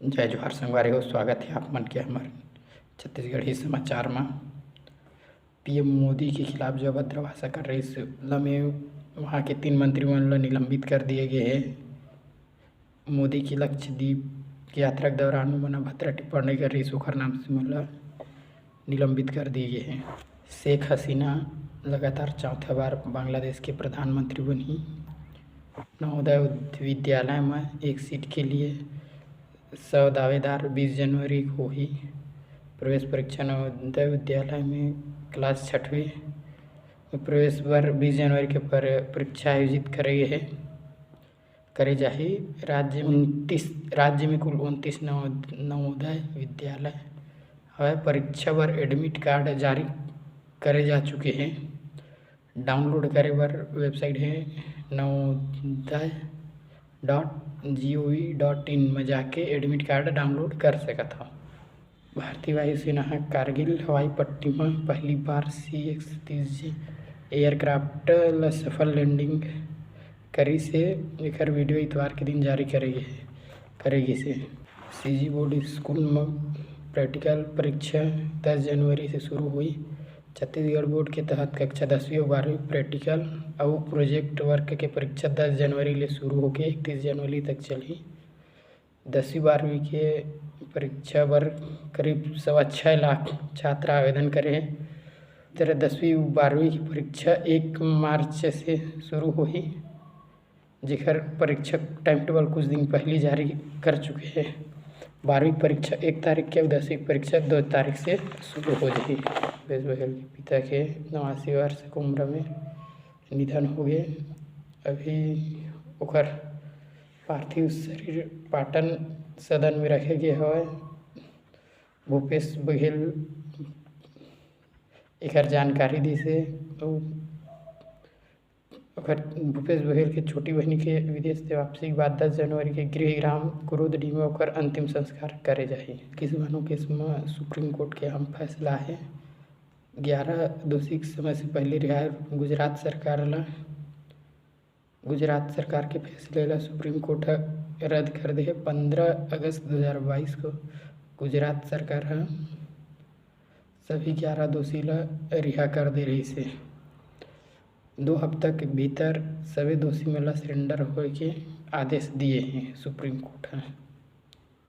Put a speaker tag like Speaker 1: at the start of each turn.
Speaker 1: जय जोहार संगवारी हो। स्वागत है आप मन के हमारे छत्तीसगढ़ी समाचार में। पीएम मोदी के खिलाफ जो अभद्र भाषा कर रही शिमला में वहाँ के 3 मंत्रिमंडल निलंबित कर दिए गए हैं। मोदी की लक्षद्वीप की यात्रा के दौरान उन्होंने अभद्र टिप्पणी कर रही सुखर नाम से मतलब निलंबित कर दिए गए हैं। शेख हसीना लगातार चौथा बार बांग्लादेश के प्रधानमंत्री बनी। नवोदय विद्यालय में एक सीट के लिए 100 दावेदार 20 जनवरी को ही प्रवेश परीक्षा नवोदय विद्यालय में क्लास 6वीं में प्रवेश पर 20 जनवरी के परीक्षा आयोजित करे जाही। राज्य में कुल 29 नवोदय विद्यालय है। परीक्षा पर एडमिट कार्ड जारी करे जा चुके हैं। डाउनलोड करे पर वेबसाइट है navodaya.gov.in में जाके एडमिट कार्ड डाउनलोड कर सकत हो। भारतीय वायुसेना कारगिल हवाई पट्टी में पहली बार CX-30J एयरक्राफ्ट ला सफल लैंडिंग करी से एकर वीडियो इतवार के दिन जारी करेगी से। CG बोर्ड स्कूल में प्रैक्टिकल परीक्षा 10 जनवरी से शुरू हुई। छत्तीसगढ़ बोर्ड के तहत कक्षा 10वीं और 12वीं प्रैक्टिकल और प्रोजेक्ट वर्क के परीक्षा 10 जनवरी ले शुरू होकर 31 जनवरी तक चली। 10वीं 12वीं के परीक्षा पर करीब 6.25 लाख छात्र आवेदन करे हैं। तरह 10वीं 12वीं की परीक्षा 1 मार्च से शुरू हुई, जेकर परीक्षा टाइम टेबल कुछ दिन पहले जारी कर चुके हैं। 12वीं परीक्षा 1 तारीख के और 10वीं परीक्षा 2 तारीख से शुरू हो जाएगी। भूपेश बघेल के पिता के 89 वर्ष की उम्र में निधन हो गए। अभी ओकर पार्थिव शरीर पाटन सदन में रखे गए हुए। भूपेश बघेल एकर जानकारी दी से भूपेश बघेल के छोटी बहनी के विदेश से वापसी के बाद 10 जनवरी के गृहग्राम कुरुदडी में ओकर अंतिम संस्कार करे जाही। किसानों के इसमें सुप्रीम कोर्ट के अहम फैसला है। 11 दोषी के समय से पहले रिहाई गुजरात सरकार के फैसले ला सुप्रीम कोर्ट रद्द कर दे। 15 अगस्त 2022 को गुजरात सरकार सभी 11 दोषी ला रिहा कर दे रही से। 2 हफ्ता के भीतर सभी दोषी में सरेंडर होए के आदेश दिए हैं सुप्रीम कोर्ट।